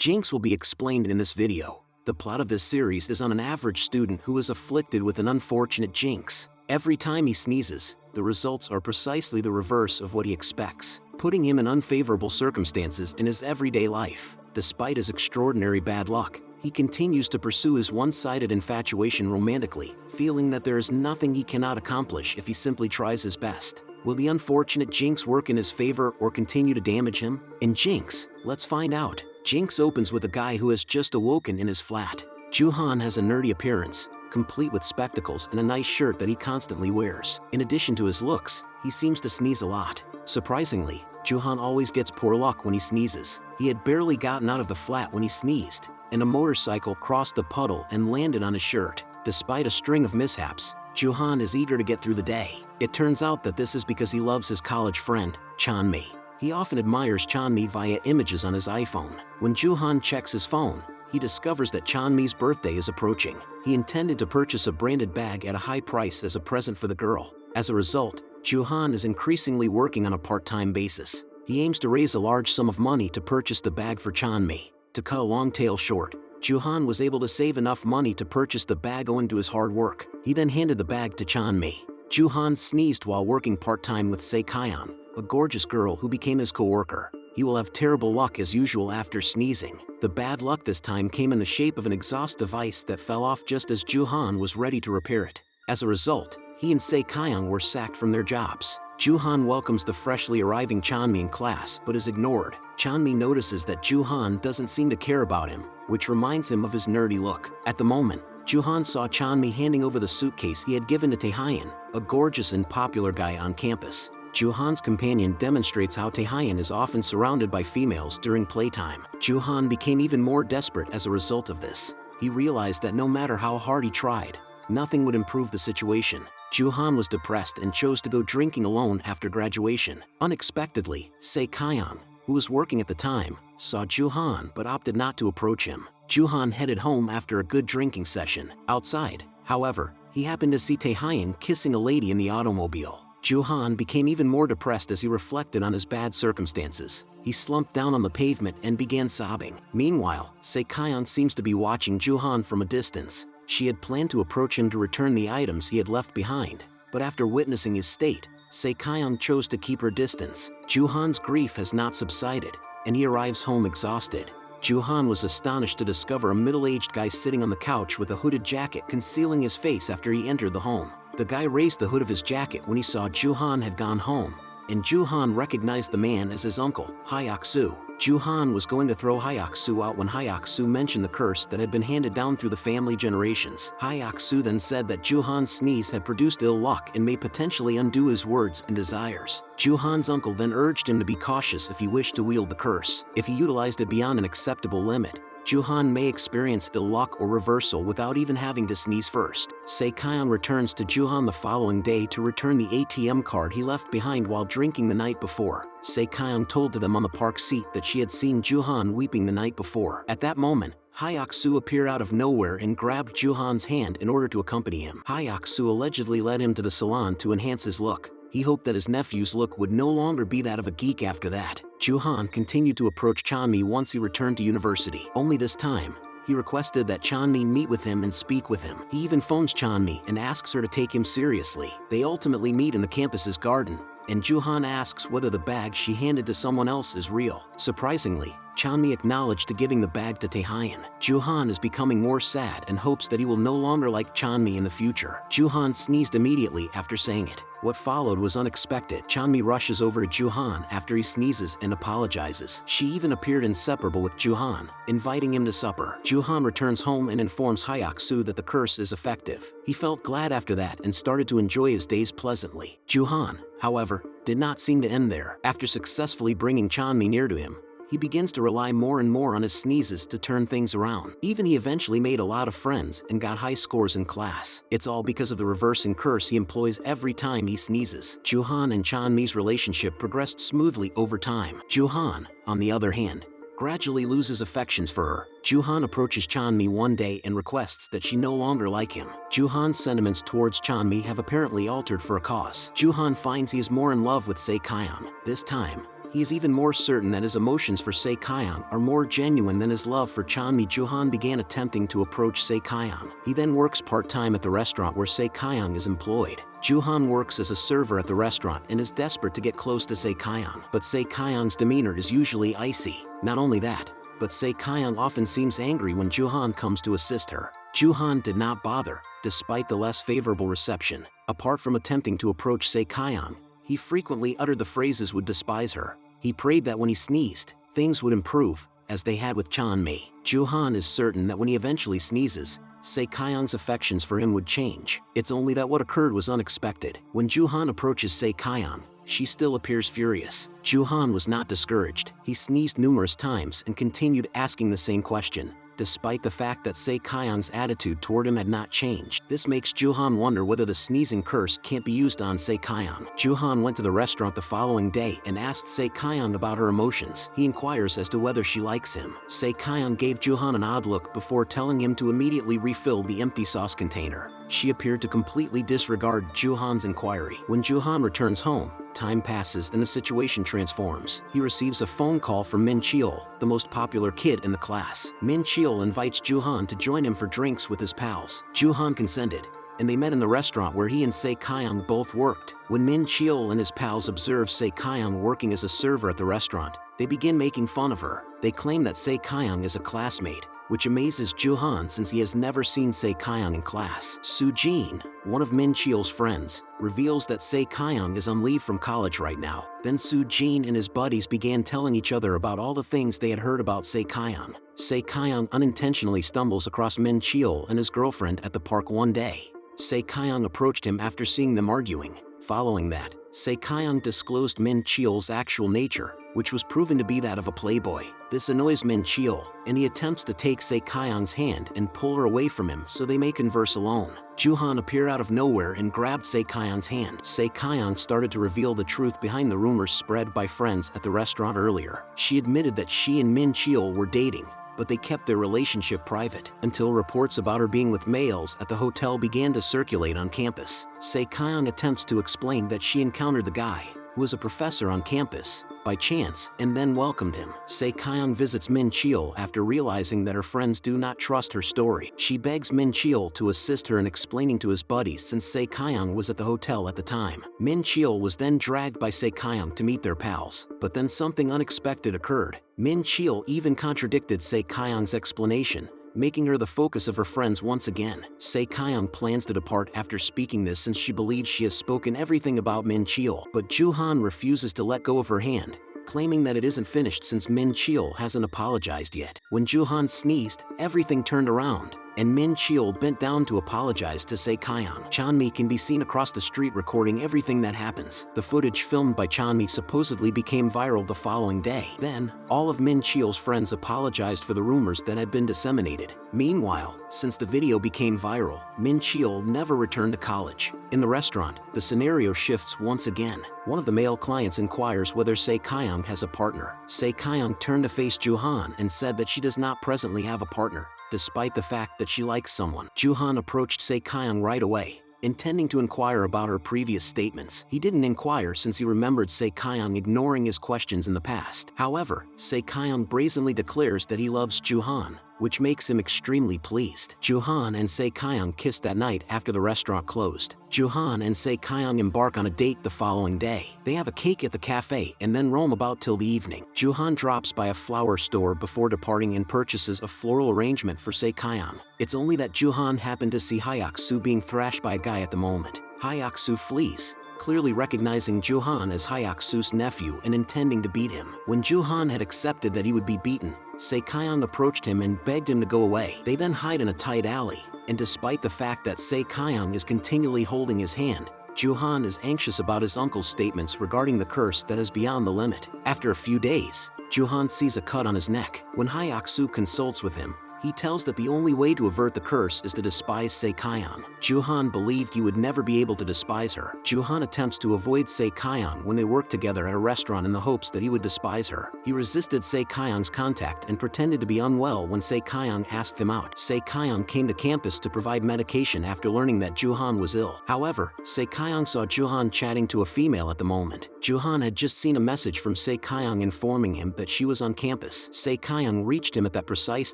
Jinx will be explained in this video. The plot of this series is on an average student who is afflicted with an unfortunate jinx. Every time he sneezes, the results are precisely the reverse of what he expects, putting him in unfavorable circumstances in his everyday life. Despite his extraordinary bad luck, he continues to pursue his one-sided infatuation romantically, feeling that there is nothing he cannot accomplish if he simply tries his best. Will the unfortunate Jinx work in his favor or continue to damage him? In Jinx, let's find out. Jinx opens with a guy who has just awoken in his flat. Juhan has a nerdy appearance, complete with spectacles and a nice shirt that he constantly wears. In addition to his looks, he seems to sneeze a lot. Surprisingly, Juhan always gets poor luck when he sneezes. He had barely gotten out of the flat when he sneezed, and a motorcycle crossed the puddle and landed on his shirt. Despite a string of mishaps, Juhan is eager to get through the day. It turns out that this is because he loves his college friend, Chanmi. He often admires Chanmi via images on his iPhone. When Juhan checks his phone, he discovers that Chanmi's birthday is approaching. He intended to purchase a branded bag at a high price as a present for the girl. As a result, Juhan is increasingly working on a part-time basis. He aims to raise a large sum of money to purchase the bag for Chanmi. To cut a long tale short, Juhan was able to save enough money to purchase the bag owing to his hard work. He then handed the bag to Chanmi. Juhan sneezed while working part-time with Saekyeon, a gorgeous girl who became his co-worker. He will have terrible luck as usual after sneezing. The bad luck this time came in the shape of an exhaust device that fell off just as Juhan was ready to repair it. As a result, he and Saekyeon were sacked from their jobs. Juhan welcomes the freshly arriving Chanmi in class but is ignored. Chanmi notices that Juhan doesn't seem to care about him, which reminds him of his nerdy look. At the moment, Juhan saw Chanmi handing over the suitcase he had given to Taehyun, a gorgeous and popular guy on campus. Juhan's companion demonstrates how Taehyun is often surrounded by females during playtime. Juhan became even more desperate as a result of this. He realized that no matter how hard he tried, nothing would improve the situation. Juhan was depressed and chose to go drinking alone after graduation. Unexpectedly, Saekyeon, who was working at the time, saw Juhan but opted not to approach him. Juhan headed home after a good drinking session. Outside, however, he happened to see Taehyun kissing a lady in the automobile. Juhan became even more depressed as he reflected on his bad circumstances. He slumped down on the pavement and began sobbing. Meanwhile, Saekyeon seems to be watching Juhan from a distance. She had planned to approach him to return the items he had left behind, but after witnessing his state, Saekyeon chose to keep her distance. Juhan's grief has not subsided, and he arrives home exhausted. Juhan was astonished to discover a middle-aged guy sitting on the couch with a hooded jacket concealing his face after he entered the home. The guy raised the hood of his jacket when he saw Juhan had gone home, and Juhan recognized the man as his uncle, Hyaksu. Juhan was going to throw Hyaksu out when Hyaksu mentioned the curse that had been handed down through the family generations. Hyaksu then said that Juhan's sneeze had produced ill luck and may potentially undo his words and desires. Juhan's uncle then urged him to be cautious if he wished to wield the curse. If he utilized it beyond an acceptable limit, Juhan may experience ill luck or reversal without even having to sneeze first. Saekyeon returns to Juhan the following day to return the ATM card he left behind while drinking the night before. Saekyeon told to them on the park seat that she had seen Juhan weeping the night before. At that moment, Hyaksu appeared out of nowhere and grabbed Juhan's hand in order to accompany him. Hyaksu allegedly led him to the salon to enhance his look. He hoped that his nephew's look would no longer be that of a geek after that. Juhan continued to approach Chanmi once he returned to university. Only this time, he requested that Chanmi meet with him and speak with him. He even phones Chanmi and asks her to take him seriously. They ultimately meet in the campus's garden, and Juhan asks whether the bag she handed to someone else is real. Surprisingly, Chanmi acknowledged to giving the bag to Taehyun. Juhan is becoming more sad and hopes that he will no longer like Chanmi in the future. Juhan sneezed immediately after saying it. What followed was unexpected. Chanmi rushes over to Juhan after he sneezes and apologizes. She even appeared inseparable with Juhan, inviting him to supper. Juhan returns home and informs Hyaksu that the curse is effective. He felt glad after that and started to enjoy his days pleasantly. Juhan, however, did not seem to end there. After successfully bringing Chanmi near to him, he begins to rely more and more on his sneezes to turn things around. Even he eventually made a lot of friends and got high scores in class. It's all because of the reversing curse he employs every time he sneezes. Juhan and Chanmi's relationship progressed smoothly over time. Juhan, on the other hand, gradually loses affections for her. Juhan approaches Chanmi one day and requests that she no longer like him. Juhan's sentiments towards Chanmi have apparently altered for a cause. Juhan finds he is more in love with Saekyeon. This time, He is even more certain that his emotions for Se-kyung are more genuine than his love for Chanmi. Juhan began attempting to approach Se-kyung. He then works part-time at the restaurant where Se-kyung is employed. Juhan works as a server at the restaurant and is desperate to get close to Se-kyung, but Se-kyung's demeanor is usually icy. Not only that, but Se-kyung often seems angry when Juhan comes to assist her. Juhan did not bother, despite the less favorable reception. Apart from attempting to approach Se-kyung, he frequently uttered the phrases would despise her. He prayed that when he sneezed, things would improve, as they had with Chanmi. Juhan is certain that when he eventually sneezes, Se-kyung's affections for him would change. It's only that what occurred was unexpected. When Juhan approaches Se-kyung, she still appears furious. Juhan was not discouraged. He sneezed numerous times and continued asking the same question, despite the fact that Se-kyung's attitude toward him had not changed. This makes Juhan wonder whether the sneezing curse can't be used on Se-kyung. Juhan went to the restaurant the following day and asked Se-kyung about her emotions. He inquires as to whether she likes him. Se-kyung gave Juhan an odd look before telling him to immediately refill the empty sauce container. She appeared to completely disregard Juhan's inquiry. When Juhan returns home, time passes and the situation transforms. He receives a phone call from Min Cheol, the most popular kid in the class. Min Cheol invites Juhan to join him for drinks with his pals. Juhan consented, and they met in the restaurant where he and Se-kyung both worked. When Min Cheol and his pals observe Se-kyung working as a server at the restaurant, they begin making fun of her. They claim that Se-kyung is a classmate, which amazes Juhan since he has never seen Se-kyung in class. Soo-jin, one of Min Cheol's friends, reveals that Se-kyung is on leave from college right now. Then Soo-jin and his buddies began telling each other about all the things they had heard about Se-kyung. Se-kyung unintentionally stumbles across Min Cheol and his girlfriend at the park one day. Se-kyung approached him after seeing them arguing. Following that, Se-kyung disclosed Min Cheol's actual nature, which was proven to be that of a playboy. This annoys Min Cheol, and he attempts to take Se-kyung's hand and pull her away from him so they may converse alone. Juhan appeared out of nowhere and grabbed Se-kyung's hand. Se-kyung started to reveal the truth behind the rumors spread by friends at the restaurant earlier. She admitted that she and Min Cheol were dating, but they kept their relationship private until reports about her being with males at the hotel began to circulate on campus. Se-kyung attempts to explain that she encountered the guy, who was a professor on campus, by chance, and then welcomed him. Se-kyung visits Min Cheol after realizing that her friends do not trust her story. She begs Min Cheol to assist her in explaining to his buddies since Se-kyung was at the hotel at the time. Min Cheol was then dragged by Se-kyung to meet their pals, but then something unexpected occurred. Min Cheol even contradicted Se-kyung's explanation, making her the focus of her friends once again. Se-kyung plans to depart after speaking this since she believes she has spoken everything about Min Cheol, but Juhan refuses to let go of her hand, claiming that it isn't finished since Min Cheol hasn't apologized yet. When Juhan sneezed, everything turned around, and Min Cheol bent down to apologize to Se-kyung. Chanmi can be seen across the street recording everything that happens. The footage filmed by Chanmi supposedly became viral the following day. Then, all of Min Cheol's friends apologized for the rumors that had been disseminated. Meanwhile, since the video became viral, Min Cheol never returned to college. In the restaurant, the scenario shifts once again. One of the male clients inquires whether Se-kyung has a partner. Se-kyung turned to face Juhan and said that she does not presently have a partner, despite the fact that she likes someone. Juhan approached Se-kyung right away, intending to inquire about her previous statements. He didn't inquire since he remembered Se-kyung ignoring his questions in the past. However, Se-kyung brazenly declares that he loves Juhan, which makes him extremely pleased. Juhan and Se-kyung kissed that night after the restaurant closed. Juhan and Se-kyung embark on a date the following day. They have a cake at the cafe and then roam about till the evening. Juhan drops by a flower store before departing and purchases a floral arrangement for Se-kyung. It's only that Juhan happened to see Hyuk-soo being thrashed by a guy at the moment. Hyuk-soo flees, clearly recognizing Juhan as Hyuk-soo's nephew and intending to beat him. When Juhan had accepted that he would be beaten, Se-kyung approached him and begged him to go away. They then hide in a tight alley, and despite the fact that Se-kyung is continually holding his hand, Juhan is anxious about his uncle's statements regarding the curse that is beyond the limit. After a few days, Juhan sees a cut on his neck. When Hyuk-soo consults with him, He tells that the only way to avert the curse is to despise Se-kyung. Joo-han believed he would never be able to despise her. Joo-han attempts to avoid Se-kyung when they work together at a restaurant in the hopes that he would despise her. He resisted Se-kyung's contact and pretended to be unwell when Se-kyung asked him out. Se-kyung came to campus to provide medication after learning that Joo-han was ill. However, Se-kyung saw Joo-han chatting to a female at the moment. Joo-han had just seen a message from Se-kyung informing him that she was on campus. Se-kyung reached him at that precise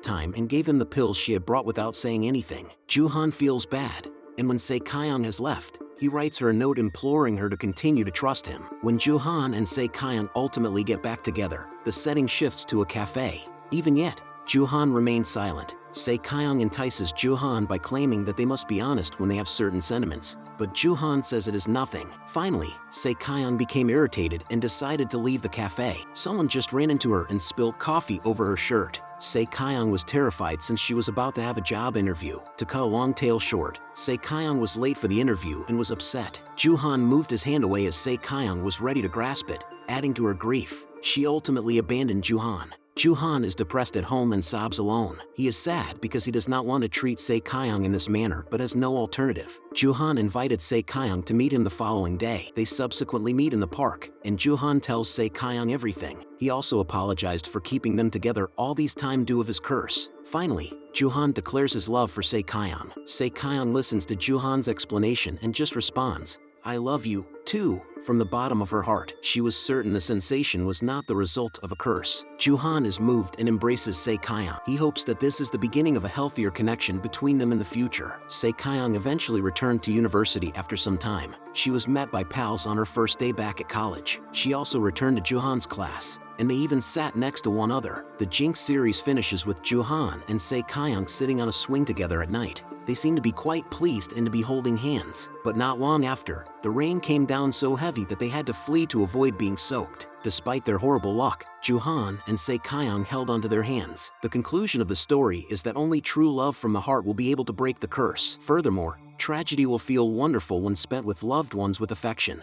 time and gave him the pills she had brought without saying anything. Joo-han feels bad, and when Se-kyung has left, he writes her a note imploring her to continue to trust him. When Joo-han and Se-kyung ultimately get back together, the setting shifts to a cafe. Even yet, Joo-han remains silent. Se-kyung entices Joo-han by claiming that they must be honest when they have certain sentiments, but Joo-han says it is nothing. Finally, Se-kyung became irritated and decided to leave the cafe. Someone just ran into her and spilled coffee over her shirt. Se-kyung was terrified since she was about to have a job interview. To cut a long tale short, Se-kyung was late for the interview and was upset. Joo-han moved his hand away as Se-kyung was ready to grasp it, adding to her grief. She ultimately abandoned Joo-han. Joo-han is depressed at home and sobs alone. He is sad because he does not want to treat Se-kyung in this manner but has no alternative. Joo-han invited Se-kyung to meet him the following day. They subsequently meet in the park, and Joo-han tells Se-kyung everything. He also apologized for keeping them together all these time due of his curse. Finally, Joo-han declares his love for Se-kyung. Se-kyung listens to Joo-han's explanation and just responds, "I love you, too," from the bottom of her heart. She was certain the sensation was not the result of a curse. Joo-han is moved and embraces Se-kyung. He hopes that this is the beginning of a healthier connection between them in the future. Se-kyung eventually returned to university after some time. She was met by pals on her first day back at college. She also returned to Joo-han's class, and they even sat next to one another. The Jinx series finishes with Joo-han and Se-kyung sitting on a swing together at night. They seem to be quite pleased and to be holding hands. But not long after, the rain came down so heavy that they had to flee to avoid being soaked. Despite their horrible luck, Joo-han and Se-kyung held onto their hands. The conclusion of the story is that only true love from the heart will be able to break the curse. Furthermore, tragedy will feel wonderful when spent with loved ones with affection.